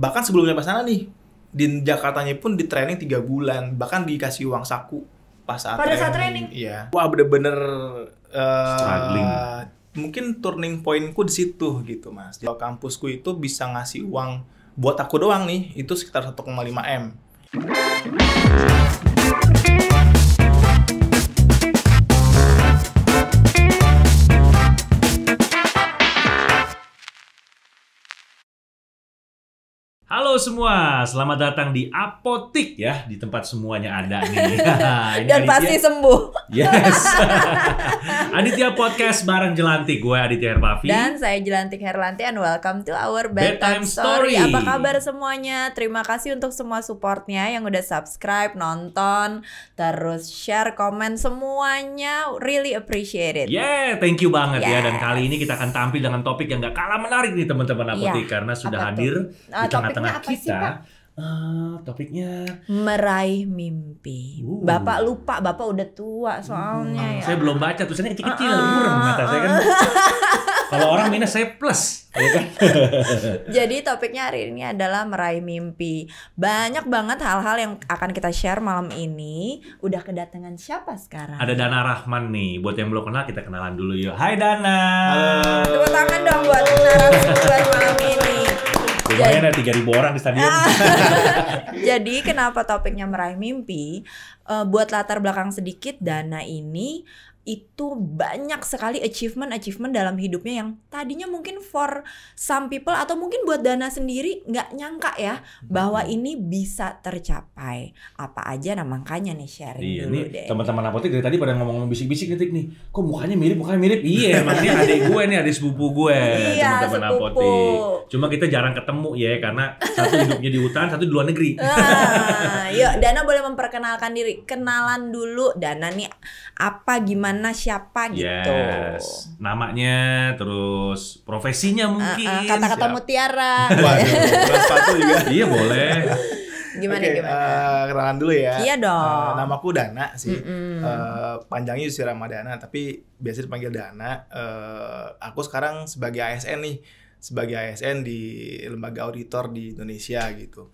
Bahkan sebelum nyampe sana nih, di Jakartanya pun di training 3 bulan, bahkan dikasih uang saku pas Pada saat training? Iya. Wah, bener-bener Struggling. mungkin turning pointku di situ gitu, Mas. Kalau kampusku itu bisa ngasih uang buat aku doang nih, itu sekitar 1,5 M. Halo semua, selamat datang di Apotik ya, di tempat semuanya ada nih. Ini Dan pasti sembuh. Yes. Aditya Podcast bareng Jelantik, gue Aditya Herpavi. Dan saya Jelantik Herlanti and welcome to our Bedtime Bedtime Story. Story. Apa kabar semuanya? Terima kasih untuk semua supportnya yang udah subscribe, nonton, terus share, komen, semuanya. Really appreciate it. Yeah, thank you banget ya. Dan Yes. kali ini kita akan tampil dengan topik yang gak kalah menarik nih teman-teman Apotik. Iya. Karena sudah Apa hadir tuh? di Topiknya tengah-tengah apa sih, kita. Pak? Topiknya Meraih mimpi. Bapak lupa, Bapak udah tua soalnya ya. saya belum baca tulisannya kecil-kecil, burem mata saya kan. Kalau orang minus saya plus, ya kan? Jadi topiknya hari ini adalah meraih mimpi. Banyak banget hal-hal yang akan kita share malam ini. Udah kedatangan siapa sekarang? Ada Dana Rahman nih. Buat yang belum kenal, kita kenalan dulu yuk. Hai Dana. Tepuk tangan dong buat narasumber malam ini. Lumayan ada 3.000 orang di stadion. Jadi kenapa topiknya meraih mimpi? Buat latar belakang sedikit, Dana ini itu banyak sekali achievement dalam hidupnya yang tadinya mungkin for some people atau mungkin buat Dana sendiri nggak nyangka ya bahwa ini bisa tercapai. Apa aja, nah makanya nih sharing Iya dulu nih deh. teman-teman Apotik dari tadi pada ngomong bisik-bisik nih nih. Kok mukanya mirip? Iya, emang ini adik gue nih, adik sepupu gue. Iya, Teman-teman sepupu. Apotik. Cuma kita jarang ketemu ya karena satu hidupnya di hutan, satu di luar negeri. Yuk Dana boleh memperkenalkan diri. Kenalan dulu Dana nih apa, gimana, siapa gitu. Yes. Namanya, terus profesinya mungkin. Kata-kata mutiara. Waduh, bukan sepatu juga. Iya boleh. Gimana Oke, gimana? kenalan dulu ya. Iya dong. Namaku Dana sih. Panjangnya Yusri Ramadana, tapi biasa dipanggil Dana. Aku sekarang sebagai ASN nih, sebagai ASN di lembaga auditor di Indonesia gitu.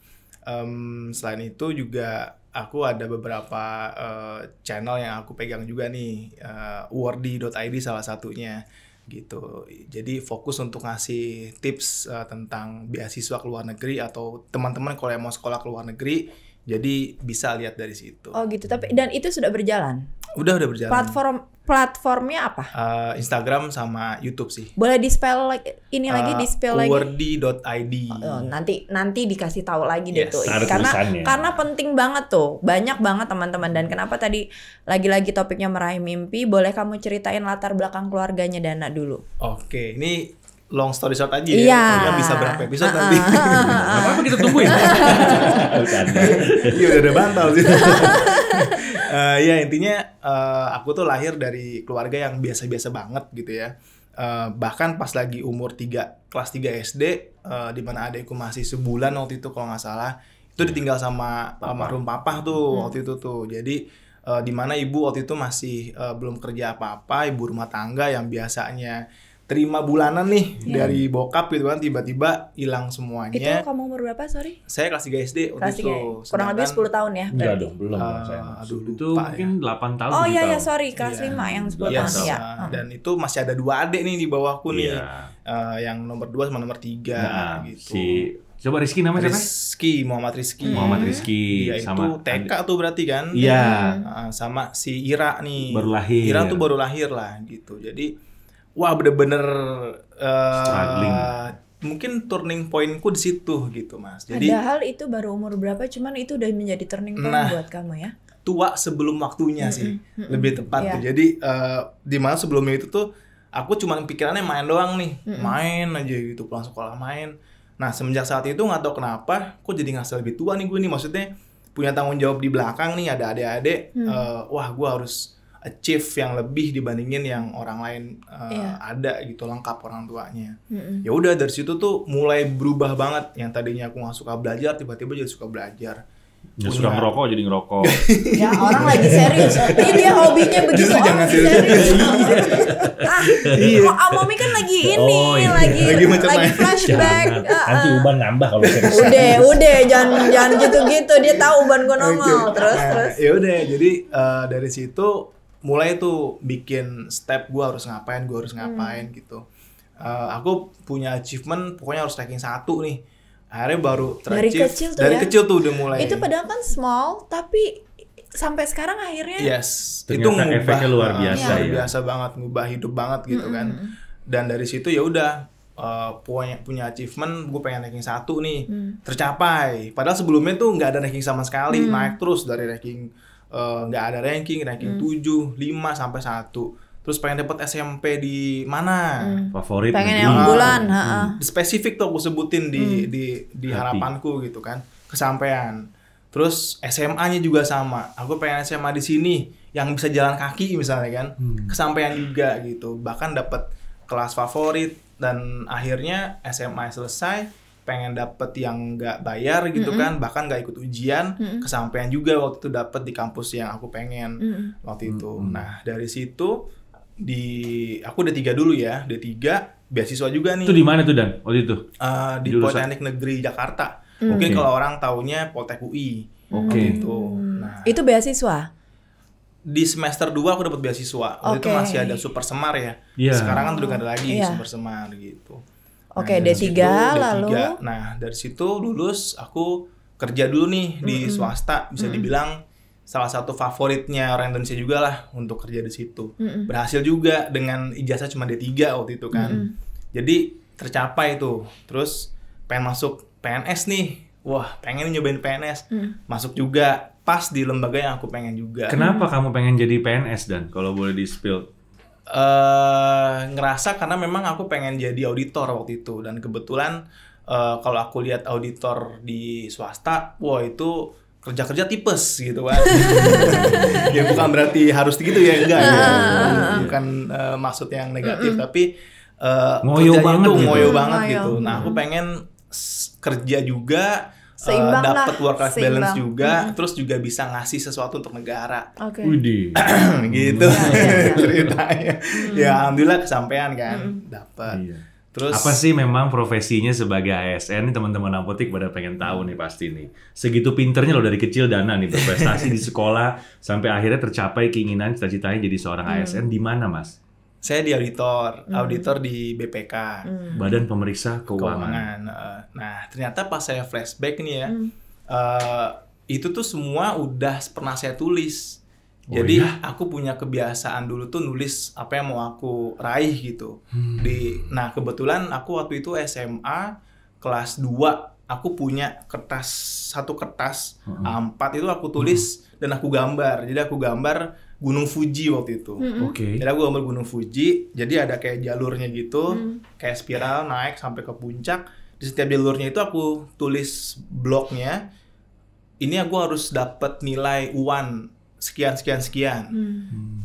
Selain itu juga aku ada beberapa channel yang aku pegang juga nih, wordy.id salah satunya gitu. Jadi fokus untuk ngasih tips tentang beasiswa ke luar negeri atau teman-teman kalau yang mau sekolah ke luar negeri, jadi bisa lihat dari situ. Oh gitu. Tapi dan itu sudah berjalan. Udah berjalan. Platformnya apa? Instagram sama YouTube sih. Boleh di-spell ini lagi, di-spell lagi. Wordy.id. Oh, nanti dikasih tahu lagi deh Yes, tuh. ada Karena tulisannya. penting banget tuh. Banyak banget teman-teman. Dan kenapa tadi lagi-lagi topiknya meraih mimpi, boleh kamu ceritain latar belakang keluarganya Dana dulu. Oke, ini long story short aja Iya. ya. Soalnya bisa berapa episode nanti. Gak apa-apa kita tungguin. Bercanda. Iya udah bantal sih. Ya intinya aku tuh lahir dari keluarga yang biasa-biasa banget gitu ya. Bahkan pas lagi umur kelas 3 SD, di mana adekku masih sebulan waktu itu kalau nggak salah, itu ditinggal sama almarhum papa tuh waktu itu tuh. Jadi di mana ibu waktu itu masih belum kerja apa-apa, ibu rumah tangga yang biasanya terima bulanan nih dari bokap gitu kan, tiba-tiba hilang semuanya. Itu kamu umur berapa, sorry? Saya kelas 3 SD waktu Kelas itu. 3. Kurang lebih 10 tahun ya? Enggak berarti? dong, belum. Saya aduh, itu lupa mungkin 8 tahun. Oh 7 iya tahun. sorry, kelas Iya. 5 yang 10 Yes. tahun ya. Dan itu masih ada 2 adik nih di bawahku nih. Iya. Yang nomor 2 sama nomor 3 Nah, gitu. Coba Rizky namanya siapa? Muhammad Rizky. Muhammad Rizky Dia sama itu TK tuh berarti kan? Iya. Sama si Ira nih. Baru lahir. Ira tuh baru lahir lah gitu. Jadi wah bener-bener Struggling. Mungkin turning pointku di situ gitu Mas. Jadi Padahal itu baru umur berapa, cuman itu udah menjadi turning point Nah. buat kamu ya. tua sebelum waktunya sih, lebih tepat Iya. tuh. Jadi di mana sebelumnya itu tuh aku cuma pikirannya main doang nih, main aja gitu, pulang sekolah main. Nah semenjak saat itu nggak tahu kenapa, kok jadi ngerasa lebih tua nih gue nih, maksudnya punya tanggung jawab di belakang nih, ada adik-adik, wah gue harus achieve yang lebih dibandingin yang orang lain ada gitu, lengkap orang tuanya. Ya udah dari situ tuh mulai berubah banget, yang tadinya aku nggak suka belajar tiba-tiba jadi suka belajar. Ya sudah ngerokok jadi ngerokok. Ya orang lagi serius. Ini dia hobinya begitu. Justru jangan orang serius. Iya. Mami kan lagi ini, Oh, iya. lagi macam-macam. flashback. Nanti Uban nambah kalau serius. Udah jangan gitu-gitu. Dia tahu Uban gue nongol. Terus. Ya udah, jadi dari situ mulai tuh bikin step gue harus ngapain gitu. Aku punya achievement pokoknya harus ranking 1 nih. Akhirnya baru Dari kecil tuh udah mulai. Itu padahal kan small, tapi sampai sekarang akhirnya. Yes, Ternyata itu ngubah efeknya luar biasa luar ya. biasa banget, ngubah hidup banget gitu kan. Dan dari situ ya udah punya achievement, gue pengen ranking 1 nih, tercapai. Padahal sebelumnya tuh nggak ada ranking sama sekali, naik terus dari ranking nggak ada ranking 7, 5 sampai 1. Terus pengen dapet SMP di mana? Favorit Pengen negeri. yang unggulan, Spesifik tuh aku sebutin di harapanku gitu kan. Kesampaian. Terus SMA-nya juga sama. Aku pengen SMA di sini yang bisa jalan kaki misalnya kan. Kesampaian juga gitu. Bahkan dapet kelas favorit dan akhirnya SMA selesai pengen dapet yang nggak bayar gitu kan, bahkan nggak ikut ujian, kesampaian juga waktu itu dapet di kampus yang aku pengen waktu itu. Nah dari situ aku D3 dulu ya, D3 beasiswa juga nih. Itu di mana tuh Dan waktu itu? Di Politeknik Negeri Jakarta. Mungkin kalau orang taunya Poltek UI. Oke. Gitu. Nah, Itu beasiswa. di semester 2 aku dapat beasiswa. Waktu itu masih ada Super Semar ya. Iya. Sekarang kan udah gak ada lagi Iya. Super Semar gitu. Oke, dari D3 situ, lalu. Nah, dari situ lulus aku kerja dulu nih di swasta, bisa dibilang salah satu favoritnya orang Indonesia juga lah untuk kerja di situ. Berhasil juga dengan ijazah cuma D3 waktu itu kan. Jadi tercapai tuh. Terus pengen masuk PNS nih. Wah, pengen nyobain PNS. Masuk juga pas di lembaga yang aku pengen juga. Kenapa kamu pengen jadi PNS Dan? Kalau boleh di-spill. Ngerasa karena memang aku pengen jadi auditor waktu itu, dan kebetulan kalau aku lihat auditor di swasta, wah itu kerja tipes gitu kan. Ya bukan berarti harus gitu ya, enggak ya. Bukan maksud yang negatif, tapi Ngoyo kerjanya banget tuh gitu. ngoyo banget Ngoyo. gitu. Nah aku pengen kerja juga, Seimbang lah, dapat work life balance seimbang. juga, terus juga bisa ngasih sesuatu untuk negara. Oke. Widih. Gitu ceritanya. Ya alhamdulillah kesampaian kan, dapat. Iya. Terus Apa sih memang profesinya sebagai ASN? Nih teman-teman apotik pada pengen tahu nih pasti nih. Segitu pinternya loh dari kecil Dana nih berprestasi di sekolah sampai akhirnya tercapai keinginan cita-citanya jadi seorang ASN di mana, Mas? saya di auditor di BPK, Badan Pemeriksa Keuangan. Keuangan. Nah ternyata pas saya flashback nih ya, itu tuh semua udah pernah saya tulis. Oh, Jadi iya? aku punya kebiasaan dulu tuh nulis apa yang mau aku raih gitu. Nah kebetulan aku waktu itu SMA kelas 2, aku punya satu kertas A4 itu aku tulis dan aku gambar. Jadi aku gambar Gunung Fuji waktu itu. Oke. Jadi aku gambar Gunung Fuji, jadi ada kayak jalurnya gitu, kayak spiral naik sampai ke puncak. Di setiap jalurnya itu aku tulis bloknya. Ini aku harus dapat nilai UAN sekian.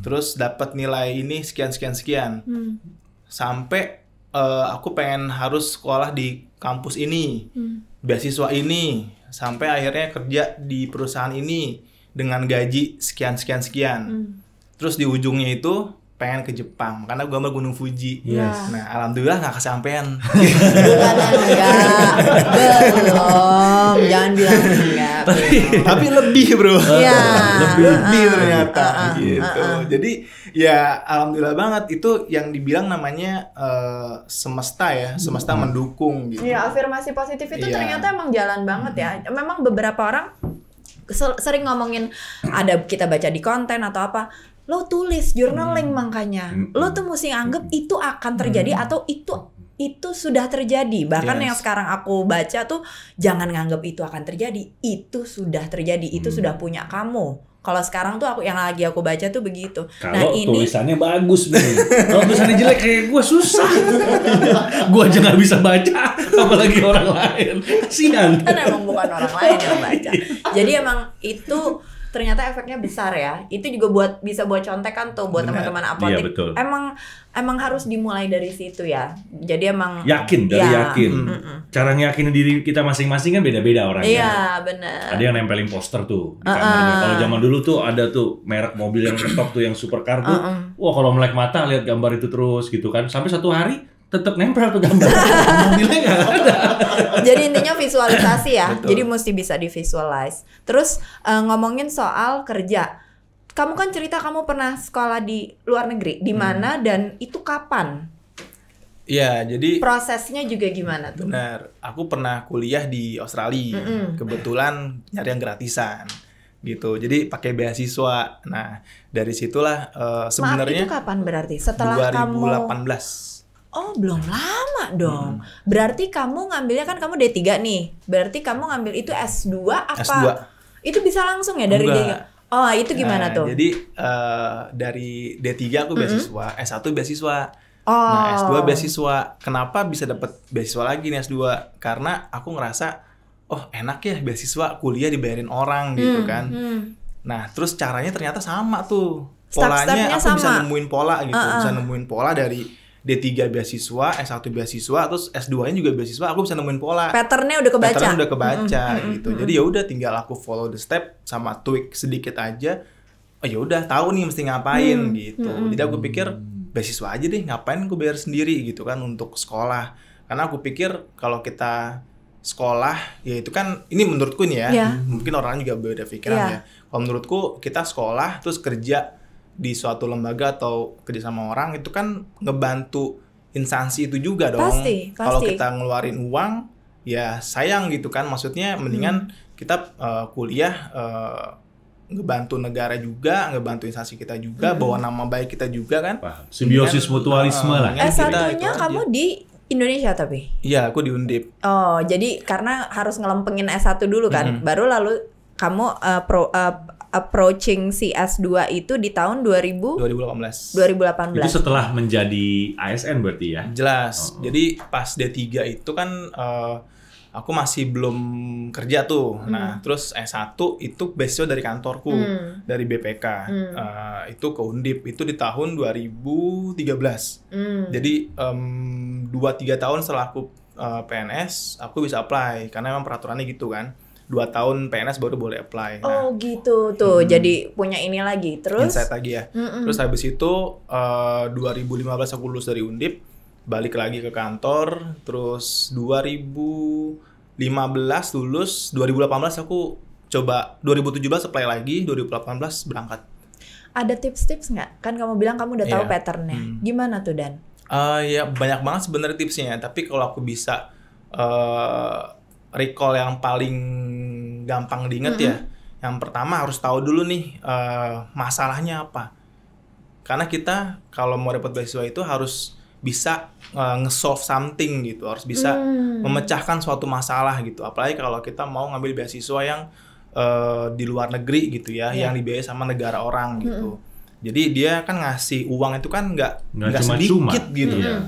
Terus dapat nilai ini sekian. Sampai aku pengen harus sekolah di kampus ini, beasiswa ini, sampai akhirnya kerja di perusahaan ini dengan gaji sekian. Terus di ujungnya itu pengen ke Jepang karena gue gambar Gunung Fuji. Yes. Nah alhamdulillah nggak kesampean. Bukan enggak. Belum. Jangan bilang enggak. Tapi lebih bro. Iya. Lebih ternyata gitu. Jadi ya alhamdulillah banget, itu yang dibilang namanya semesta ya, semesta mendukung gitu. Iya, afirmasi positif itu Iya. ternyata emang jalan banget ya. Memang beberapa orang sering ngomongin, ada kita baca di konten atau apa, lo tulis journaling makanya. Lo tuh mesti anggap itu akan terjadi atau itu sudah terjadi. Bahkan Yes. yang sekarang aku baca tuh jangan nganggap itu akan terjadi. Itu sudah terjadi, itu sudah punya kamu. Kalau sekarang tuh yang lagi aku baca tuh begitu. Kalau tulisannya bagus nih, kalau tulisannya jelek kayak gue susah. Gue aja nggak bisa baca, apalagi orang lain. Kasihan. Kan emang bukan orang lain yang baca. Jadi emang itu ternyata efeknya besar ya. Itu juga bisa buat contekan tuh buat Benar. teman-teman apotek. Iya, betul. Emang harus dimulai dari situ ya. Jadi emang Yakin, yakin. Cara ngeyakinin diri kita masing-masing kan beda-beda orangnya. Iya, benar. Ada yang nempelin poster tuh di kamarnya. Kalau zaman dulu tuh ada tuh merek mobil yang top tuh yang supercar tuh. Wah, kalau melek mata lihat gambar itu terus gitu kan. Sampai satu hari tetap nempel tuh gambar. Mobilnya nggak ada. Jadi intinya visualisasi ya. Betul. Jadi mesti bisa divisualize. Terus ngomongin soal kerja. Kamu kan cerita kamu pernah sekolah di luar negeri. Di mana dan itu kapan? Iya, jadi Prosesnya juga gimana tuh? benar. Aku pernah kuliah di Australia. Kebetulan nyari yang gratisan gitu. Jadi pakai beasiswa. Nah, dari situlah Maaf, sebenarnya itu kapan berarti? Setelah 2018. Oh, belum lama dong. Berarti kamu ngambilnya kan kamu D3 nih. Berarti kamu ngambil itu S2 apa? S2. Itu bisa langsung ya dari Enggak. D3? Oh, itu gimana tuh? Jadi dari D3 aku beasiswa, S1 beasiswa. Oh. Nah, S2 beasiswa. Kenapa bisa dapat beasiswa lagi nih S2? Karena aku ngerasa, oh enak ya beasiswa kuliah dibayarin orang gitu kan. Nah, terus caranya ternyata sama tuh. Polanya Step-stepnya aku bisa sama. nemuin pola gitu. Bisa nemuin pola dari D3 beasiswa, S1 beasiswa, terus S2-nya juga beasiswa, aku bisa nemuin pola. Patternnya udah kebaca. Pattern udah kebaca gitu. Jadi ya udah tinggal aku follow the step sama tweak sedikit aja. Oh ya udah tahu nih mesti ngapain gitu. Jadi aku pikir beasiswa aja deh, ngapain aku bayar sendiri gitu kan untuk sekolah. Karena aku pikir kalau kita sekolah ya itu kan ini menurutku nih ya. Iya. Mungkin orang juga beda pikiran Iya. ya. Kalau menurutku kita sekolah terus kerja di suatu lembaga atau kerja sama orang itu kan ngebantu instansi itu juga dong. Pasti. Kalau kita ngeluarin uang ya sayang gitu kan, maksudnya mendingan kita kuliah ngebantu negara juga, ngebantu instansi kita juga, bawa nama baik kita juga kan. Paham. Simbiosis mutualisme lah. Kan kita S1-nya itu aja. kamu di Indonesia tapi? Iya, aku di Undip. Oh, jadi karena harus ngelempengin S1 dulu kan, baru lalu kamu approaching si S2 itu di tahun 2018. 2018. Itu setelah menjadi ASN berarti ya? Jelas. Jadi pas D3 itu kan aku masih belum kerja tuh. Nah, terus S1 itu beasiswa dari kantorku, dari BPK. Itu ke Undip, itu di tahun 2013. Jadi 2-3 tahun setelah aku PNS, aku bisa apply. Karena emang peraturannya gitu kan. 2 tahun PNS baru boleh apply. Nah, Oh gitu tuh, jadi punya ini lagi. Terus? insight lagi ya. Terus habis itu 2015 aku lulus dari Undip, balik lagi ke kantor, terus 2015 lulus, 2018 aku coba, 2017 apply lagi, 2018 berangkat. Ada tips-tips nggak? Kan kamu bilang kamu udah tahu Iya. patternnya. Gimana tuh Dan? Ya banyak banget sebenarnya tipsnya, tapi kalau aku bisa recall yang paling gampang diinget ya, yang pertama harus tahu dulu nih masalahnya apa. Karena kita kalau mau dapat beasiswa itu harus bisa nge-solve something gitu, harus bisa memecahkan suatu masalah gitu. Apalagi kalau kita mau ngambil beasiswa yang di luar negeri gitu ya, yang dibiayai sama negara orang gitu. Jadi dia kan ngasih uang itu kan nggak cuma-cuma sedikit gitu. Iya.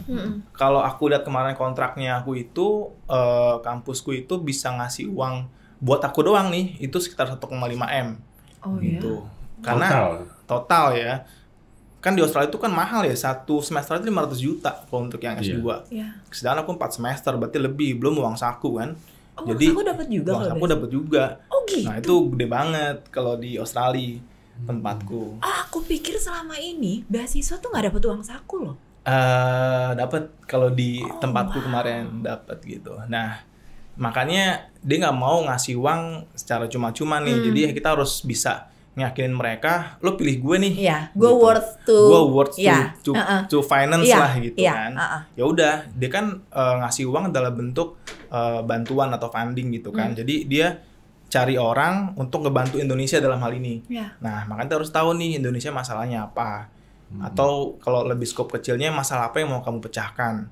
Kalau aku lihat kemarin kontraknya aku itu kampusku itu bisa ngasih uang buat aku doang nih itu sekitar 1,5 M. Oh gitu. Karena total ya. Kan di Australia itu kan mahal ya, satu semester itu 500 juta kalau untuk yang S2. Iya. Sedangkan aku 4 semester, berarti lebih, belum uang saku kan. Oh, Jadi aku dapat juga uang kalau saku beasiswa? dapat juga. Oh gitu. Nah itu gede banget kalau di Australia tempatku. Aku pikir selama ini beasiswa tuh nggak dapat uang saku loh. Dapat kalau di tempatku kemarin dapat gitu. Nah makanya dia nggak mau ngasih uang secara cuma-cuma nih. Jadi kita harus bisa ngeyakinin mereka, lo pilih gue nih. Iya, gue gitu. worth to. Gue worth Iya, to finance Iya, lah gitu iya, kan. Ya udah, dia kan ngasih uang dalam bentuk bantuan atau funding gitu kan. Jadi dia cari orang untuk ngebantu Indonesia dalam hal ini. Iya. Nah, makanya kita harus tahu nih Indonesia masalahnya apa. Atau kalau lebih skop kecilnya masalah apa yang mau kamu pecahkan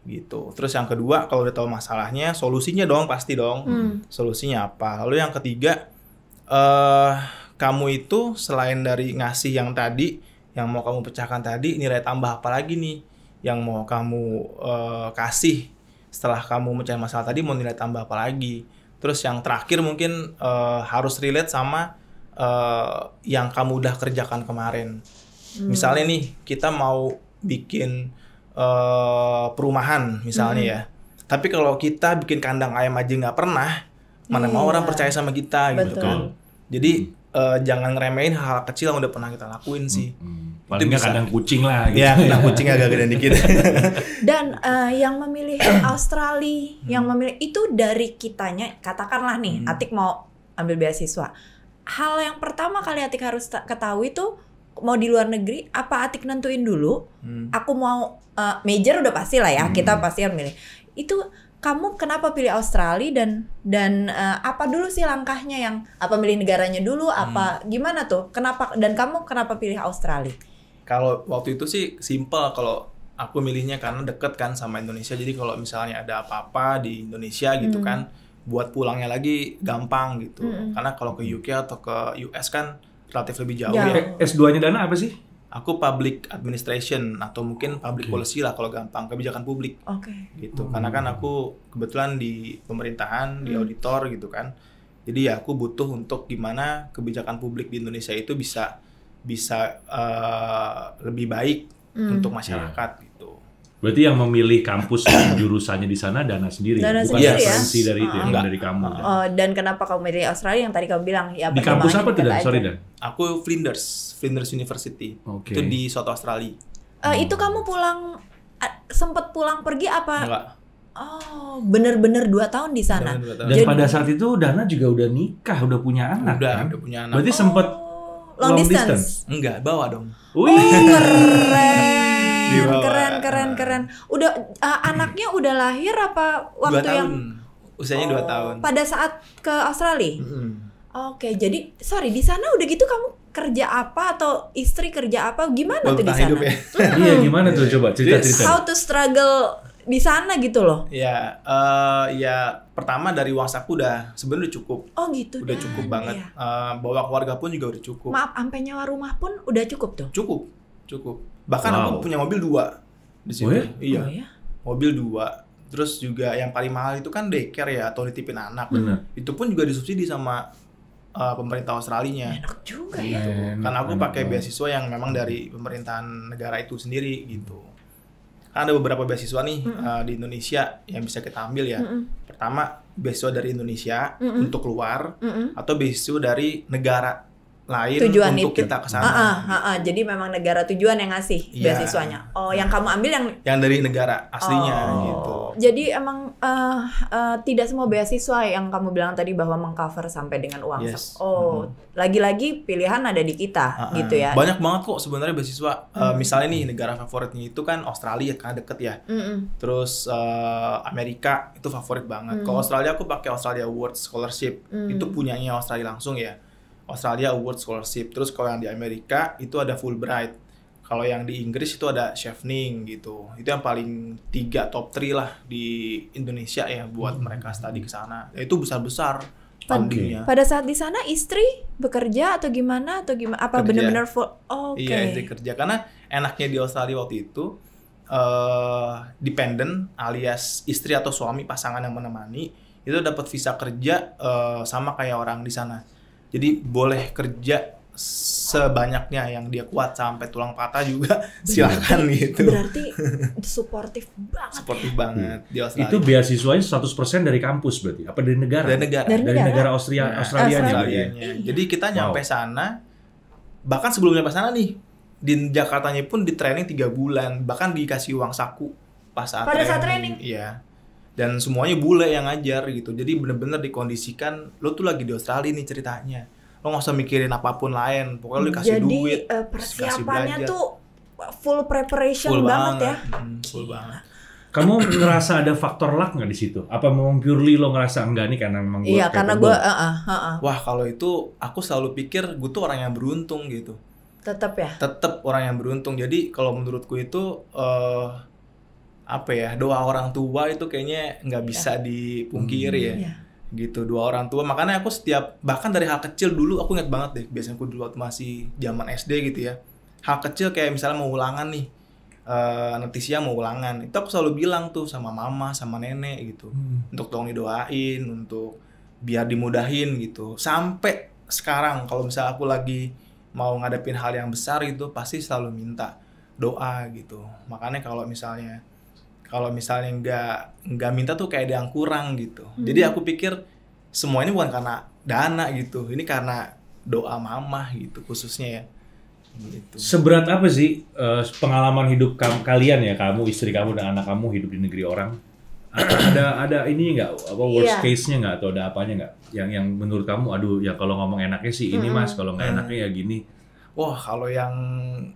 gitu. Terus yang kedua, kalau udah tahu masalahnya, solusinya dong pasti dong. Solusinya apa? Lalu yang ketiga, kamu itu selain dari ngasih yang tadi, yang mau kamu pecahkan tadi, nilai tambah apa lagi nih yang mau kamu kasih setelah kamu mencari masalah tadi, mau nilai tambah apa lagi. Terus yang terakhir mungkin harus relate sama yang kamu udah kerjakan kemarin. Misalnya nih kita mau bikin perumahan misalnya ya. Tapi kalau kita bikin kandang ayam aja nggak pernah, mana mau orang percaya sama kita gitu kan. Jadi jangan ngeremehin hal kecil yang udah pernah kita lakuin sih. Paling nggak kandang kucing lah gitu. Ya, kandang kucing agak gede dikit. Dan yang memilih Australia, yang memilih itu dari kitanya, katakanlah nih, Atik mau ambil beasiswa. Hal yang pertama kali Atik harus ketahui tuh, mau di luar negeri, apa Atik nentuin dulu? Aku mau major udah pasti lah ya, kita pasti harus milih. Itu kamu kenapa pilih Australia dan apa dulu sih langkahnya, yang apa milih negaranya dulu, apa gimana tuh? Kenapa, dan kamu kenapa pilih Australia? Kalau waktu itu sih simple, kalau aku milihnya karena deket kan sama Indonesia. Jadi kalau misalnya ada apa-apa di Indonesia gitu kan, buat pulangnya lagi gampang gitu. Karena kalau ke UK atau ke US kan relatif lebih jauh ya. S2-nya Dana apa sih? Aku public administration atau mungkin public policy lah kalau gampang, kebijakan publik. Gitu. Karena kan aku kebetulan di pemerintahan, di auditor gitu kan. Jadi ya aku butuh untuk gimana kebijakan publik di Indonesia itu bisa lebih baik untuk masyarakat gitu. Berarti yang memilih kampus jurusannya di sana Dana sendiri, Dana bukan sendiri referensi dari itu Enggak. dari kamu. Dan kenapa kamu milih Australia yang tadi kamu bilang? Ya, Di kampus apa tuh Dan? Sorry Dan. Aku Flinders University. Oke. Itu di South Australia. Itu kamu pulang, sempet pulang pergi apa? Enggak. Oh, bener-bener 2 tahun di sana. Bener-bener 2 tahun. Dan Jadi- pada saat itu Dana juga udah nikah, udah punya anak kan? Udah punya anak. Berarti sempet Long distance. Enggak, bawa dong. Wih. Dibawa. Keren. Udah anaknya udah lahir apa 2 waktu tahun. yang Usianya 2 tahun. pada saat ke Australia? Oke, jadi sorry, di sana udah gitu kamu kerja apa atau istri kerja apa? Gimana tuh di Bertahan sana? hidup ya. Iya gimana tuh, coba cerita-cerita. How to struggle di sana gitu loh. Ya, ya pertama dari uang saku udah sebenarnya udah cukup. Oh gitu. Udah Dan, cukup banget. iya. Bawa keluarga pun juga udah cukup. Maaf, sampai nyewa rumah pun udah cukup tuh. Cukup. Bahkan Wow. aku punya mobil 2 di situ. Oh ya? Iya. Oh ya? Mobil 2. Terus juga yang paling mahal itu kan daycare ya, atau nitipin anak. Bener. Itu pun juga disubsidi sama pemerintah Australia-nya. Enak juga ya. Karena aku pakai beasiswa yang memang dari pemerintahan negara itu sendiri gitu. Kan ada beberapa beasiswa nih di Indonesia yang bisa kita ambil ya. Pertama, beasiswa dari Indonesia untuk keluar, atau beasiswa dari negara lain Tujuan untuk itu. kita ke sana. Jadi memang negara tujuan yang ngasih Iya. beasiswanya. Oh, yang kamu ambil yang Yang dari negara aslinya gitu. Jadi emang tidak semua beasiswa yang kamu bilang tadi bahwa mengcover sampai dengan uang. Yes. Lagi-lagi pilihan ada di kita gitu ya. Banyak banget kok sebenarnya beasiswa. Misalnya nih negara favoritnya itu kan Australia karena deket ya. Terus Amerika itu favorit banget. Kalau Australia aku pakai Australia Award Scholarship. Itu punyanya Australia langsung ya. Australia Award Scholarship. Terus kalau yang di Amerika itu ada Fulbright. Kalau yang di Inggris itu ada Chevening gitu. Itu yang paling 3 top 3 lah di Indonesia ya buat mereka studi ke sana. Itu besar-besar fundingnya. Pada saat di sana istri bekerja atau gimana? Apa Kerja. benar-benar full? Oke. Iya, istri kerja. Karena enaknya di Australia waktu itu dependent alias istri atau suami pasangan yang menemani itu dapat visa kerja sama kayak orang di sana. Jadi boleh kerja sebanyaknya yang dia kuat sampai tulang patah juga silakan gitu. Berarti suportif banget. Sportif banget di Australia. Itu beasiswanya 100% dari kampus berarti? Apa dari negara? Dari negara. Dari Dari negara Nah, Australianya. Australianya. Jadi kita nyampe sana, bahkan sebelum nyampe sana nih, di Jakartanya pun di training 3 bulan, bahkan dikasih uang saku Pada saat training? Iya. Dan semuanya bule yang ngajar gitu. Jadi bener-bener dikondisikan, lo tuh lagi di Australia nih ceritanya. Lo nggak usah mikirin apapun lain, pokoknya lo dikasih Jadi duit. persiapannya belajar. tuh full preparation Full banget ya. Full banget. Kamu ngerasa ada faktor luck nggak di situ? Apa memang purely lo ngerasa enggak nih karena memang gue Iya, karena gue Wah, kalau itu aku selalu pikir gue tuh orang yang beruntung gitu. tetap ya. Tetap orang yang beruntung. Jadi kalau menurutku itu apa ya, doa orang tua itu kayaknya nggak bisa dipungkiri ya. Iya. Gitu, doa orang tua. Makanya aku setiap, bahkan dari hal kecil dulu aku ingat banget deh, biasanya aku dulu waktu masih zaman SD gitu ya, hal kecil kayak misalnya mau ulangan nih, nanti siang mau ulangan, itu aku selalu bilang tuh sama mama sama nenek gitu, untuk tolong didoain, untuk biar dimudahin gitu. Sampai sekarang kalau misalnya aku lagi mau ngadepin hal yang besar gitu pasti selalu minta doa gitu. Makanya kalau misalnya nggak minta tuh kayak ada yang kurang gitu. Jadi aku pikir semua ini bukan karena dana gitu, ini karena doa mamah gitu khususnya ya. Gitu. Seberat apa sih pengalaman hidup kalian ya, kamu, istri kamu dan anak kamu hidup di negeri orang? Ada ini nggak, apa worst case-nya nggak, atau ada apanya nggak? Yang menurut kamu, aduh ya kalau ngomong enaknya sih ini mas, kalau nggak enaknya ya gini. Wah, kalau yang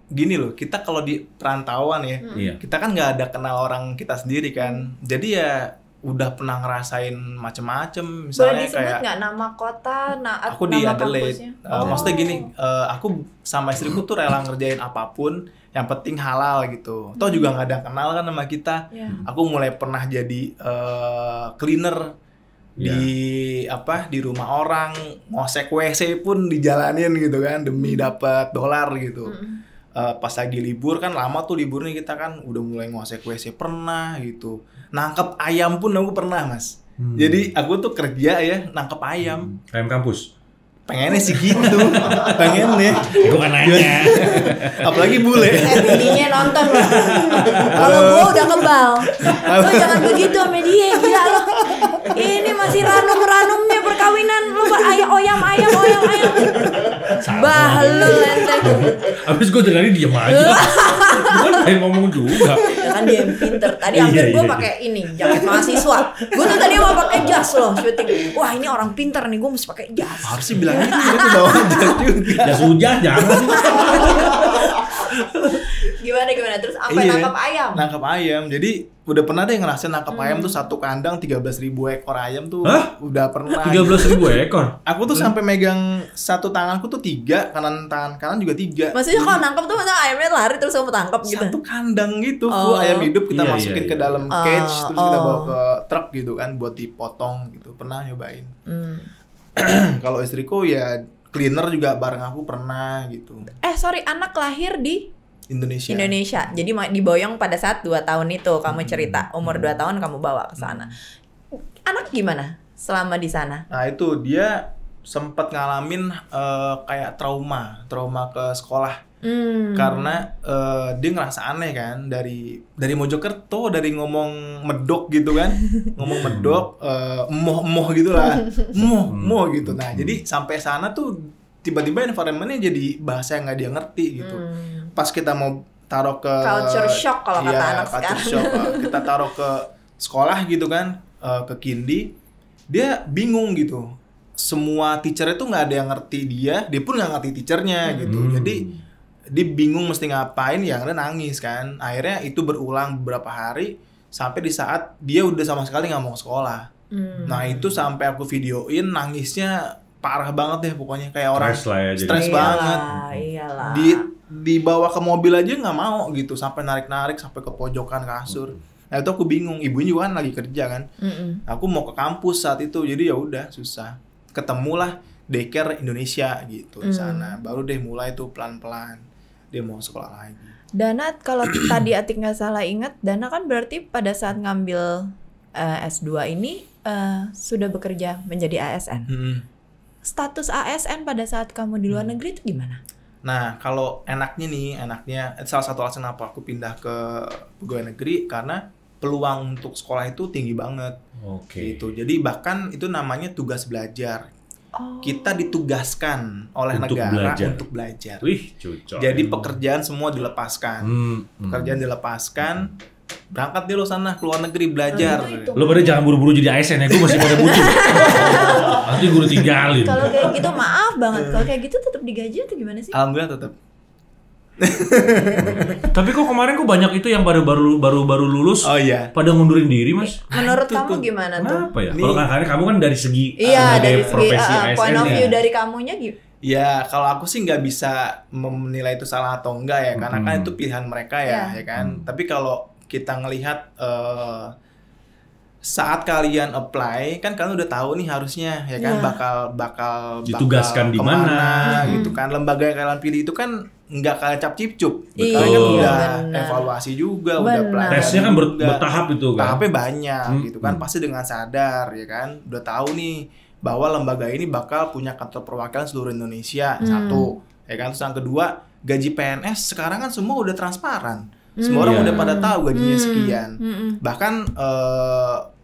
gini loh, kita kalau di perantauan ya, kita kan nggak ada kenal orang kita sendiri kan. Jadi ya udah pernah ngerasain macem-macem, misalnya boleh disebut kayak nggak nama kota, aku di Adelaide. Maksudnya gini, aku sama istriku tuh rela ngerjain apapun, yang penting halal gitu. Toh juga nggak ada yang kenal kan sama kita. Aku mulai pernah jadi cleaner di rumah orang, ngosek WC pun dijalanin gitu kan demi dapat dolar gitu. Pas lagi libur kan lama tuh liburnya, kita kan udah mulai ngosek WC pernah gitu. Nangkep ayam pun aku pernah mas. Jadi aku tuh kerja ya nangkep ayam. Ayam kampus? Pengennya sih gitu. Pengennya. Gue kan nanya. Apalagi bule. Bininya nonton loh. Kalau gue udah kebal. Lo jangan begitu sama dia, gila lo. Ini masih ranum-ranumnya perkawinan. Lo ayam. Bahlul enteng. Abis gue dengerin diem aja. Gue pengen ngomong juga. Ya kan dia yang pinter. Tadi hampir gue pakai ini jaket mahasiswa. Gue tuh tadi mau pakai jas loh syuting. Wah ini orang pinter nih, gue mesti pakai jas. Harus sih bilang gitu, itu bawa jas juga. Jas hujan jangan. Gimana terus sampai nangkap ayam. Nangkap ayam. Jadi udah pernah deh ngerasain nangkap ayam tuh satu kandang 13.000 ekor ayam tuh. Hah? Udah pernah. 13.000 ekor. Aku tuh sampai megang satu tanganku tuh 3, tangan kanan juga 3. Maksudnya kalau nangkap tuh masa ayamnya lari terus kamu tangkap gitu. Satu kandang gitu, full ayam hidup kita masukin ke dalam cage, terus kita bawa ke truk gitu kan buat dipotong gitu. Pernah nyobain. Kalau istriku ya cleaner juga bareng aku pernah gitu. Sorry, anak lahir di Indonesia. Jadi diboyong pada saat 2 tahun itu kamu cerita. Umur 2 tahun kamu bawa ke sana. Anak gimana selama di sana? Nah, itu dia sempat ngalamin kayak trauma ke sekolah. Karena dia ngerasa aneh kan, dari Mojokerto, dari ngomong medok gitu kan. Ngomong medok, emoh gitu lah. Emoh gitu. Nah, jadi sampai sana tuh tiba-tiba environment-nya jadi bahasa yang nggak dia ngerti gitu. Pas kita mau taruh ke culture shock kalau kata anak sekarang. Shock, kita taruh ke sekolah gitu kan, ke Kindi, dia bingung gitu. Semua teacher itu nggak ada yang ngerti dia pun nggak ngerti teachernya gitu. Jadi dia bingung mesti ngapain, ya dia nangis kan. Akhirnya itu berulang beberapa hari sampai di saat dia udah sama sekali nggak mau sekolah. Nah itu sampai aku videoin, nangisnya parah banget deh pokoknya, kayak orang stres banget. Iyalah. Dibawa ke mobil aja nggak mau gitu, sampai narik sampai ke pojokan kasur. Nah itu aku bingung, ibunya juga kan lagi kerja kan. Aku mau ke kampus saat itu, jadi ya udah susah. Ketemulah daycare Indonesia gitu di sana. Baru deh mulai tuh pelan-pelan dia mau sekolah lagi. Dana, kalau tadi Atik nggak salah ingat, Dana kan berarti pada saat ngambil S2 ini sudah bekerja menjadi ASN. Status ASN pada saat kamu di luar negeri itu gimana? Nah, kalau enaknya salah satu alasan apa aku pindah ke pegawai negeri, karena peluang untuk sekolah itu tinggi banget. Gitu. Jadi bahkan itu namanya tugas belajar. Kita ditugaskan oleh negara untuk belajar. Wih, cocok. Jadi pekerjaan semua dilepaskan. Pekerjaan dilepaskan. Berangkat deh lo sana ke luar negeri belajar. Lo pada jangan buru-buru jadi ASN ya, gue masih pada butuh. Nanti gue tinggalin. Kalau kayak gitu maaf banget, kalau kayak gitu tetap digaji atau gimana sih? Alhamdulillah tetap. Tapi kok kemarin banyak itu yang baru lulus, pada ngundurin diri mas. Menurut kamu gimana tuh? Kenapa ya? Kalau kamu kan dari segi dari profesi ASN point of view dari kamunya gitu. Ya kalau aku sih nggak bisa menilai itu salah atau enggak ya, karena kan itu pilihan mereka ya kan. Tapi kalau kita ngelihat saat kalian apply kan kalian udah tahu nih harusnya ya kan bakal ditugaskan di mana gitu kan. Lembaga yang kalian pilih itu kan nggak kalian cap-cipcup. Kalian kan udah evaluasi juga, udah pelajaran. Tesnya kan bertahap itu kan. Tahapnya banyak gitu kan, pasti dengan sadar ya kan. Udah tahu nih bahwa lembaga ini bakal punya kantor perwakilan seluruh Indonesia, satu. Ya kan, terus yang kedua, gaji PNS sekarang kan semua udah transparan. Semua orang udah pada tahu gajinya sekian. Bahkan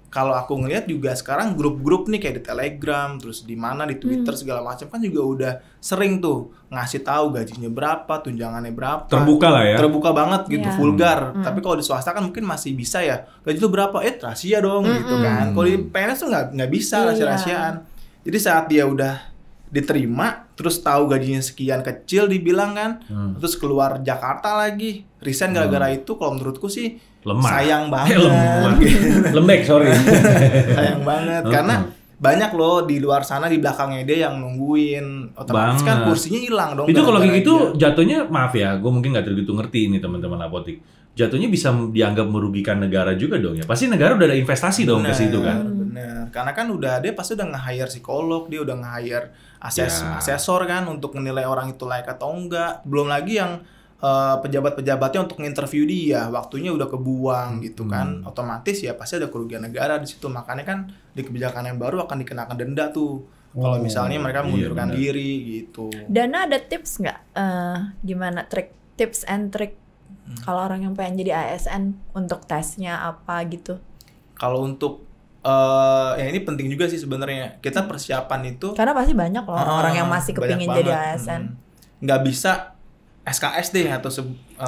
kalau aku ngelihat juga sekarang grup-grup nih kayak di Telegram, terus di mana di Twitter segala macam kan juga udah sering tuh ngasih tahu gajinya berapa, tunjangannya berapa. Terbuka lah ya. Terbuka banget gitu, vulgar. Tapi kalau di swasta kan mungkin masih bisa ya. Gaji lu berapa? Rahasia dong gitu kan. Kalau di PNS tuh nggak bisa rahasia-rahasiaan. Jadi saat dia udah diterima, terus tahu gajinya sekian kecil dibilang kan, terus keluar Jakarta lagi, resign gara-gara itu, kalau menurutku sih lemah. Sayang banget. Lembek, sorry. Sayang banget, karena banyak loh di luar sana di belakangnya dia yang nungguin, otomatis kan kursinya hilang dong. Itu kalau kayak gitu jatuhnya, maaf ya, gue mungkin nggak terlalu ngerti ini teman-teman apotik. Jatuhnya bisa dianggap merugikan negara juga dong ya. Pasti negara udah ada investasi dong ke situ kan. Bener, karena kan dia pasti udah nge-hire psikolog, dia udah nge-hire asesor kan untuk menilai orang itu layak atau enggak. Belum lagi yang pejabat-pejabatnya untuk nginterview dia, waktunya udah kebuang gitu kan. Otomatis ya pasti ada kerugian negara di situ. Makanya kan di kebijakan yang baru akan dikenakan denda tuh. Kalau misalnya mereka mengundurkan diri gitu. Dana ada tips nggak? Gimana tips and trick kalau orang yang pengen jadi ASN untuk tesnya apa gitu? Kalau untuk ya ini penting juga sih sebenarnya. Kita persiapan itu karena pasti banyak loh orang yang masih kepingin jadi ASN. Nggak bisa SKS deh atau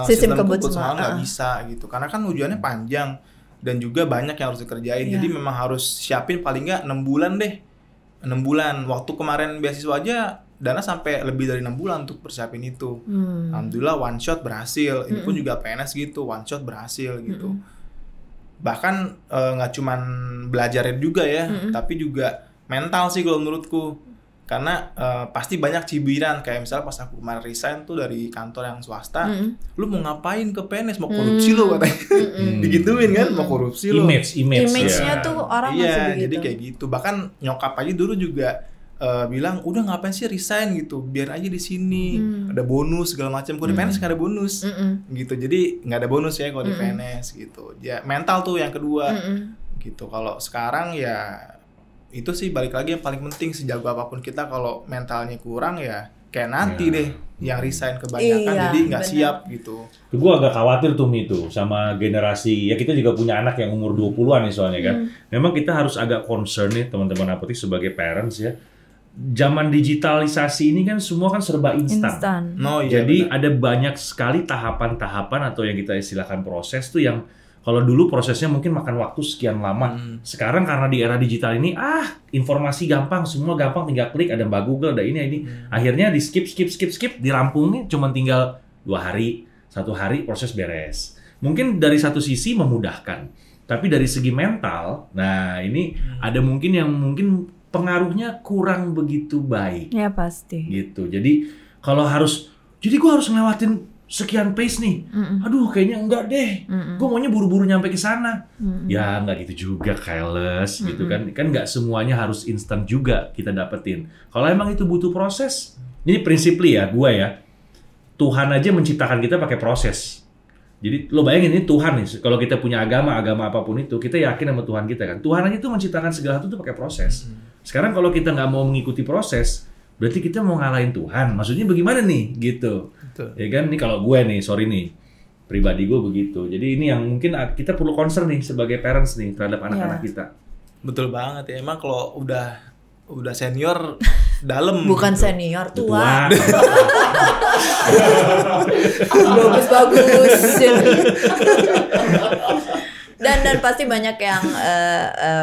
sistem kebut semua nggak bisa gitu. Karena kan ujiannya panjang dan juga banyak yang harus dikerjain. Jadi memang harus siapin paling nggak 6 bulan deh. 6 bulan. Waktu kemarin beasiswa aja Dana sampai lebih dari 6 bulan untuk persiapin itu. Alhamdulillah one shot berhasil. Ini pun juga PNS gitu, one shot berhasil gitu. Bahkan nggak cuman belajarin juga ya, tapi juga mental sih kalau menurutku. Karena pasti banyak cibiran, kayak misalnya pas aku kemarin resign tuh dari kantor yang swasta, lu mau ngapain ke PNS, mau korupsi lo katanya. Digituin kan, mau korupsi lo. Image-nya tuh orang masih begitu. Jadi kayak gitu. Bahkan nyokap aja dulu juga bilang, udah ngapain sih resign gitu, biar aja di sini ada bonus segala macam. Kalau di PNS nggak ada bonus gitu, jadi nggak ada bonus ya kalau di PNS gitu. Ya mental tuh yang kedua gitu. Kalau sekarang ya itu sih balik lagi yang paling penting, sejago apapun kita kalau mentalnya kurang ya kayak nanti deh yang resign kebanyakan jadi nggak siap gitu. Gue agak khawatir tuh itu sama generasi, ya kita juga punya anak yang umur 20-an nih soalnya kan. Memang kita harus agak concern nih teman-teman apotik sebagai parents ya. Zaman digitalisasi ini kan semua kan serba instan. Jadi ada banyak sekali tahapan-tahapan atau yang kita istilahkan proses tuh yang kalau dulu prosesnya mungkin makan waktu sekian lama. Sekarang karena di era digital ini, informasi gampang, semua gampang, tinggal klik, ada Mbak Google, ada ini. Akhirnya di skip, dirampungnya cuma tinggal 2 hari, 1 hari proses beres. Mungkin dari satu sisi memudahkan, tapi dari segi mental, nah ini ada mungkin yang mungkin pengaruhnya kurang begitu baik. Ya pasti. Gitu. Jadi kalau jadi gue harus ngelewatin sekian pace nih, aduh kayaknya enggak deh, gue maunya buru-buru nyampe ke sana. Ya enggak gitu juga, careless gitu kan nggak semuanya harus instan juga kita dapetin. Kalau emang itu butuh proses, ini prinsiply ya gue ya, Tuhan aja menciptakan kita pakai proses. Jadi lo bayangin ini Tuhan nih, kalau kita punya agama apapun itu, kita yakin sama Tuhan kita kan, Tuhan aja tuh menciptakan segala sesuatu tuh pakai proses. Sekarang kalau kita nggak mau mengikuti proses, berarti kita mau ngalahin Tuhan. Maksudnya bagaimana nih gitu. Betul. Ya kan, ini kalau gue nih, sorry nih, pribadi gue begitu. Jadi ini yang mungkin kita perlu concern nih sebagai parents nih terhadap anak-anak kita. Betul banget ya. Emang kalau udah senior dalam. Bukan gitu. Senior, tua. Bagus. Dan pasti banyak yang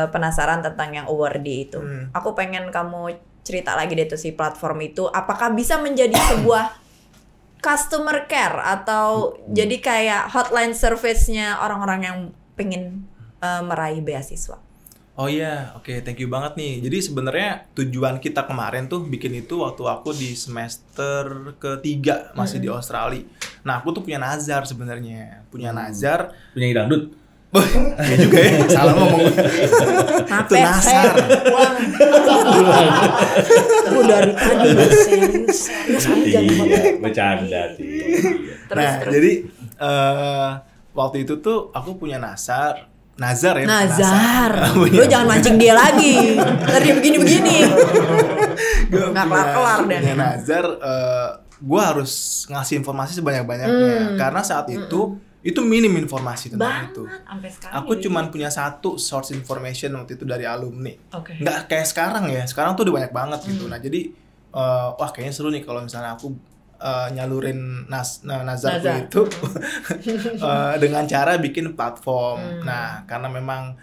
penasaran tentang yang awardee itu. Aku pengen kamu cerita lagi deh tuh si platform itu, apakah bisa menjadi sebuah customer care atau jadi kayak hotline service-nya orang-orang yang pengen meraih beasiswa? Oh iya, oke, thank you banget nih. Jadi sebenarnya tujuan kita kemarin tuh bikin itu waktu aku di semester ke-3 masih di Australia. Nah, aku tuh punya nazar sebenarnya. Punya nazar. Punya dangdut. Ya juga ya, salah ngomong. Itu nazar. Aku dari tadi serius. Bercanda. Terus. Jadi waktu itu tuh aku punya nazar Nazar ya. Nazar. Lo jangan mancing dia lagi. Tadi begini-begini. Nggak kelar-kelar deh. Nazar, gue harus ngasih informasi sebanyak-banyaknya. Karena saat itu minim informasi tentang itu. Sampai sekarang. Aku cuman punya satu source information waktu itu dari alumni. Oke. Nggak kayak sekarang ya. Sekarang tuh udah banyak banget gitu. Nah jadi, wah kayaknya seru nih kalau misalnya aku nyalurin nazarku itu dengan cara bikin platform. Nah, karena memang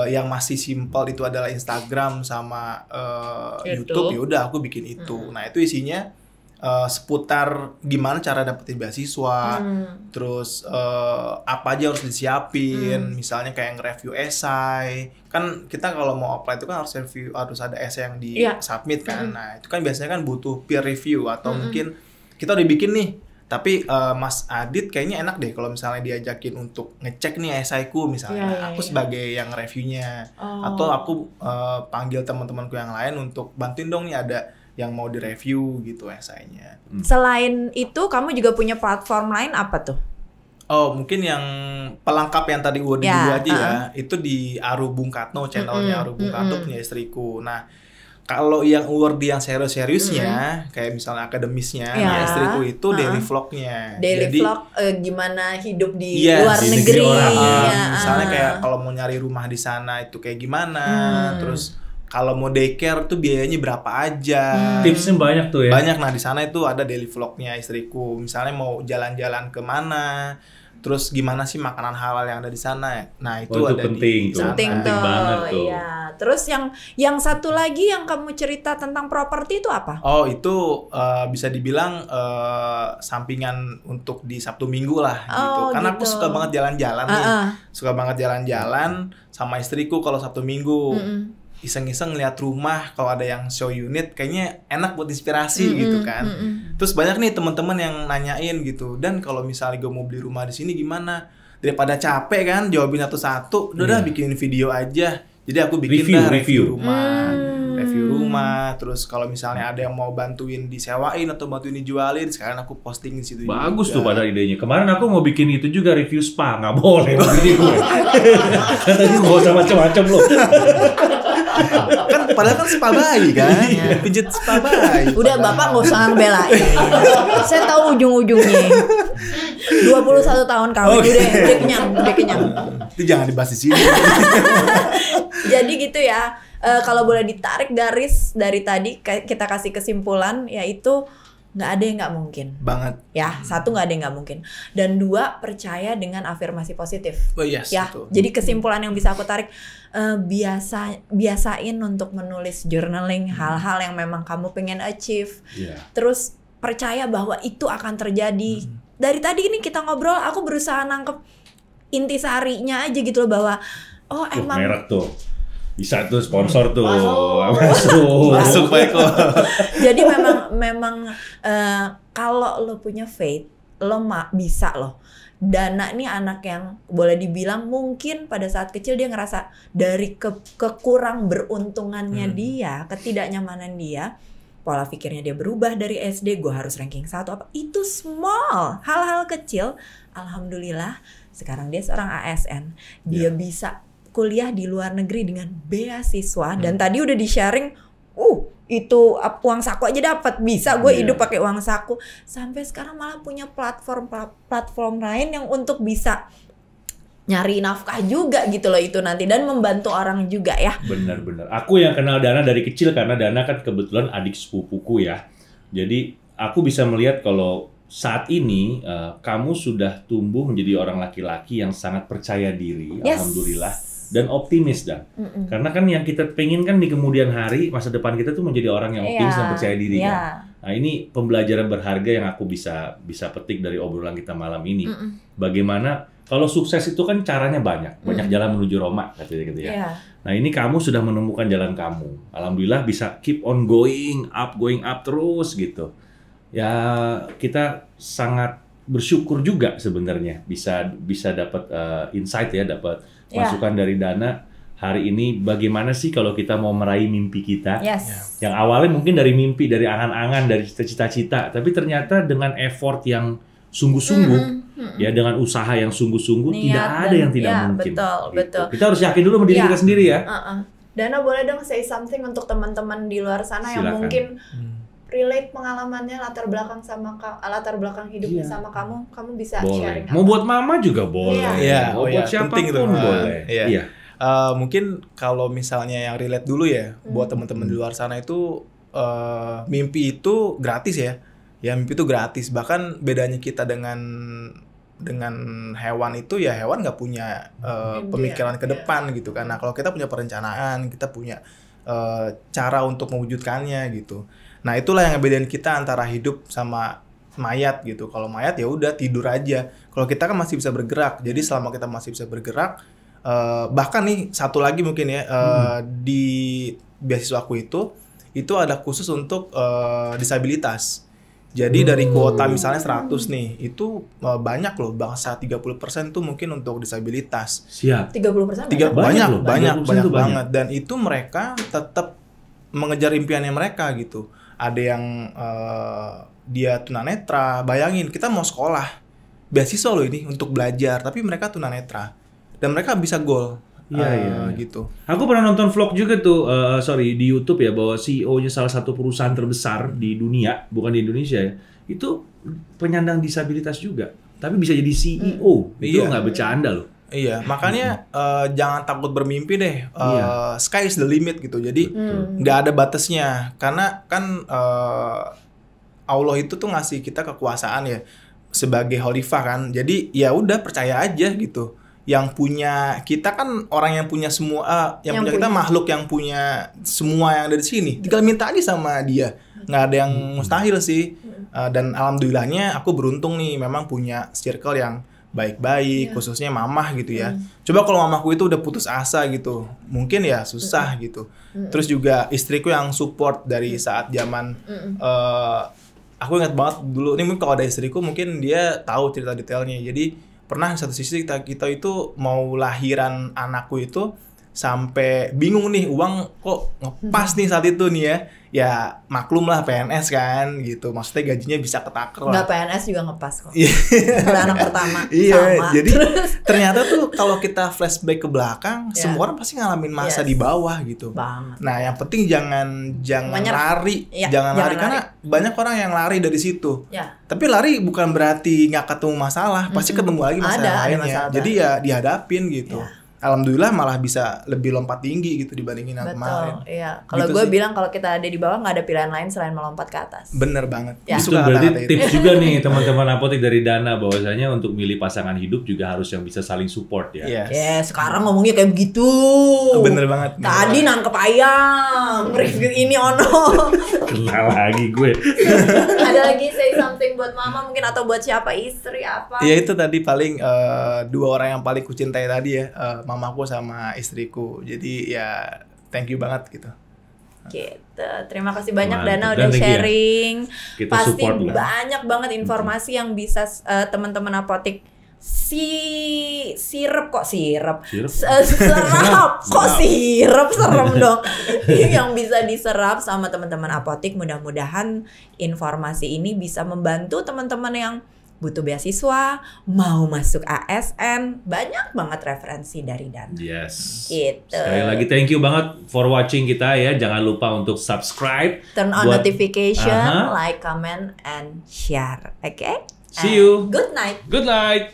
yang masih simpel itu adalah Instagram sama YouTube, ya udah aku bikin itu. Nah, itu isinya seputar gimana cara dapetin beasiswa, terus apa aja harus disiapin, misalnya kayak nge-review esai. Kan kita kalau mau apply itu kan harus ada esai yang di submit kan. Nah, itu kan biasanya kan butuh peer review atau mungkin kita udah bikin nih, tapi Mas Adit kayaknya enak deh kalau misalnya diajakin untuk ngecek nih esaiku misalnya, aku sebagai yang reviewnya, atau aku panggil teman-temanku yang lain untuk bantuin dong nih ada yang mau direview gitu esainya. Selain itu, kamu juga punya platform lain apa tuh? Oh, mungkin yang pelengkap yang tadi udah dulu aja ya, itu di Aru Bung Katno, channelnya Aru Bung Katno punya istriku. Nah, kalau yang award yang serius-seriusnya, kayak misalnya akademisnya, nah istriku itu daily vlognya. Daily vlog gimana hidup di luar negeri. Misalnya kayak kalau mau nyari rumah di sana itu kayak gimana, terus kalau mau daycare tuh biayanya berapa aja. Tipsnya banyak tuh ya. Banyak, nah di sana itu ada daily vlognya istriku. Misalnya mau jalan-jalan kemana, terus gimana sih makanan halal yang ada di sana. Nah itu ada penting di sana. Penting banget tuh. Iya. Terus yang satu lagi yang kamu cerita tentang properti itu apa? Oh itu bisa dibilang sampingan untuk di Sabtu Minggu lah gitu. Karena aku suka banget jalan-jalan nih. Suka banget jalan-jalan sama istriku kalau Sabtu Minggu. Iseng-iseng lihat rumah, kalau ada yang show unit kayaknya enak buat inspirasi gitu kan. Terus banyak nih teman-teman yang nanyain gitu, dan kalau misalnya gue mau beli rumah di sini gimana, daripada capek kan jawabin satu-satu, udah bikinin video aja. Jadi aku bikin review rumah, terus kalau misalnya ada yang mau bantuin disewain atau bantuin dijualin, sekarang aku posting di situ. Bagus juga tuh pada idenya. Kemarin aku mau bikin itu juga, review spa, nggak boleh begini gue. Katanya nggak usah macam-macam loh. Kan padahal kan spa bayi kan, pijit spa bayi. Udah Bapak nggak usah ngebelain. Saya tahu ujung-ujungnya. 21 tahun kawin, udah kenyang. Itu jangan dibahas di sini. Jadi gitu ya. Kalau boleh ditarik garis dari tadi kita kasih kesimpulan, yaitu nggak ada yang nggak mungkin. Banget. Ya, satu nggak ada yang nggak mungkin. Dan dua, percaya dengan afirmasi positif. Oh yes, ya. betul. Jadi kesimpulan yang bisa aku tarik, biasain untuk menulis journaling hal-hal yang memang kamu pengen achieve. Terus percaya bahwa itu akan terjadi. Dari tadi ini kita ngobrol, aku berusaha nangkep intisarinya aja gitu loh, bahwa emang merek tuh. Bisa tuh sponsor tuh. Masuk baik kok. Jadi memang kalau lo punya faith, lo bisa loh. Dana nih anak yang boleh dibilang mungkin pada saat kecil dia ngerasa dari kekurang beruntungannya dia, ketidaknyamanan dia, pola pikirnya dia berubah dari SD, gue harus ranking 1 apa. Itu small, hal-hal kecil. Alhamdulillah sekarang dia seorang ASN. Dia bisa kuliah di luar negeri dengan beasiswa, dan tadi udah di-sharing, itu uang saku aja dapat, bisa gue hidup pakai uang saku. Sampai sekarang malah punya platform lain yang untuk bisa nyari nafkah juga gitu loh itu nanti, dan membantu orang juga ya. Bener-bener. Aku yang kenal Dana dari kecil karena Dana kan kebetulan adik sepupuku ya. Jadi aku bisa melihat kalau saat ini kamu sudah tumbuh menjadi orang laki-laki yang sangat percaya diri, alhamdulillah, dan optimis dan. Karena kan yang kita pengen kan di kemudian hari masa depan kita tuh menjadi orang yang optimis dan percaya diri kan. Nah ini pembelajaran berharga yang aku bisa petik dari obrolan kita malam ini. Bagaimana kalau sukses itu kan caranya banyak jalan menuju Roma katanya gitu ya. Nah ini kamu sudah menemukan jalan kamu. Alhamdulillah bisa keep on going up terus gitu. Ya kita sangat bersyukur juga sebenarnya bisa dapat insight ya, dapat masukan dari Dana hari ini. Bagaimana sih kalau kita mau meraih mimpi kita yang awalnya mungkin dari mimpi, dari angan-angan, dari cita-cita, tapi ternyata dengan effort yang sungguh-sungguh, ya dengan usaha yang sungguh-sungguh, tidak ada yang tidak mungkin. Betul, gitu. betul. Kita harus yakin dulu sama diri kita sendiri ya. Dana, boleh dong say something untuk teman-teman di luar sana yang mungkin relate pengalamannya, latar belakang hidupnya sama kamu bisa sharing. Mau buat mama juga boleh. Mau buat siapapun boleh. Iya. Mungkin kalau misalnya yang relate dulu ya, buat teman-teman di luar sana itu mimpi itu gratis ya. Ya mimpi itu gratis. Bahkan bedanya kita dengan hewan itu ya, hewan nggak punya pemikiran ke depan gitu kan. Nah kalau kita punya perencanaan, kita punya cara untuk mewujudkannya gitu. Nah itulah yang ngebedain kita antara hidup sama mayat gitu. Kalau mayat ya udah tidur aja. Kalau kita kan masih bisa bergerak. Jadi selama kita masih bisa bergerak, bahkan nih satu lagi mungkin ya, di beasiswaku itu ada khusus untuk disabilitas. Jadi dari kuota misalnya 100 nih, itu banyak loh, bangsa 30% tuh mungkin untuk disabilitas. Siap. 30% banyak banget. Dan itu mereka tetap mengejar impiannya mereka gitu. Ada yang dia tunanetra, bayangin kita mau sekolah, beasiswa loh ini untuk belajar, tapi mereka tunanetra. Dan mereka bisa goal. Iya. Gitu. Aku pernah nonton vlog juga tuh, di YouTube ya, bahwa CEO-nya salah satu perusahaan terbesar di dunia, bukan di Indonesia ya, itu penyandang disabilitas juga, tapi bisa jadi CEO. Itu nggak bercanda loh. Iya, makanya jangan takut bermimpi deh. Sky is the limit gitu. Jadi nggak ada batasnya, karena kan Allah itu tuh ngasih kita kekuasaan ya sebagai khalifah kan. Jadi ya udah percaya aja gitu. Yang punya kita kan orang yang punya semua, yang punya kita makhluk yang punya semua yang ada di sini. Tinggal minta aja sama dia. Nggak ada yang mustahil sih. Dan alhamdulillahnya aku beruntung nih, memang punya circle yang baik-baik, khususnya mamah gitu ya. Coba kalau mamaku itu udah putus asa gitu, mungkin ya susah gitu. Terus juga istriku yang support dari saat zaman aku ingat banget dulu, ini mungkin kalau ada istriku mungkin dia tahu cerita detailnya. Jadi pernah satu sisi kita itu mau lahiran anakku itu sampai bingung nih, uang kok ngepas nih saat itu nih ya. Ya maklum lah PNS kan gitu, maksudnya gajinya bisa ketaker lah. Nggak, PNS juga ngepas kok. Kalau anak pertama sama. Jadi ternyata tuh kalau kita flashback ke belakang, semua orang pasti ngalamin masa di bawah gitu. Banget. Nah yang penting jangan lari, jangan lari karena banyak orang yang lari dari situ. Tapi lari bukan berarti nggak ketemu masalah, pasti ketemu lagi masalah lainnya. Jadi ya dihadapin gitu. Alhamdulillah malah bisa lebih lompat tinggi gitu dibandingin yang kemarin. Iya. Kalau gitu gue bilang kalau kita ada di bawah nggak ada pilihan lain selain melompat ke atas. Bener banget. Itu berarti tips juga nih teman-teman apotek dari Dana, bahwasanya untuk milih pasangan hidup juga harus yang bisa saling support ya. Sekarang ngomongnya kayak begitu. Bener banget. Tadi nangkep ayam, review ini ono. Kenal lagi gue. Ada lagi say something buat mama mungkin, atau buat siapa, istri apa? Ya itu tadi paling dua orang yang paling kucintai tadi ya. Mamaku sama istriku. Jadi ya thank you banget gitu. Gitu. Terima kasih banyak Dana udah sharing. Pasti banyak banget informasi yang bisa teman-teman apotek serap serem dong. Yang bisa diserap sama teman-teman apotek. Mudah-mudahan informasi ini bisa membantu teman-teman yang butuh beasiswa, mau masuk ASN, banyak banget referensi dari Dana. Yes. Gitu. Sekali lagi thank you banget for watching kita ya. Jangan lupa untuk subscribe, turn on notification, like, comment, and share. Okay? See you. Good night. Good night.